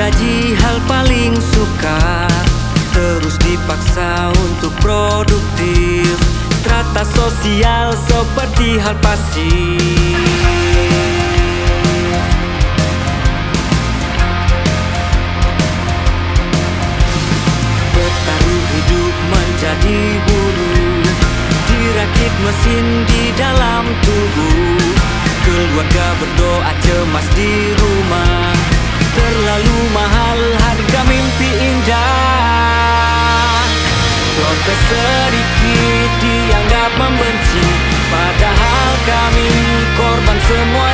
gaji hal paling sukar, terus dipaksa untuk produktif. Strata sosial seperti hal pasif. Bertaruh hidup menjadi buruh, dirakit mesin di dalam tubuh. Keluarga berdoa cemas di rumah, terlalu mahal harga mimpi indah. Protes sedikit dianggap membenci, padahal kami korban semua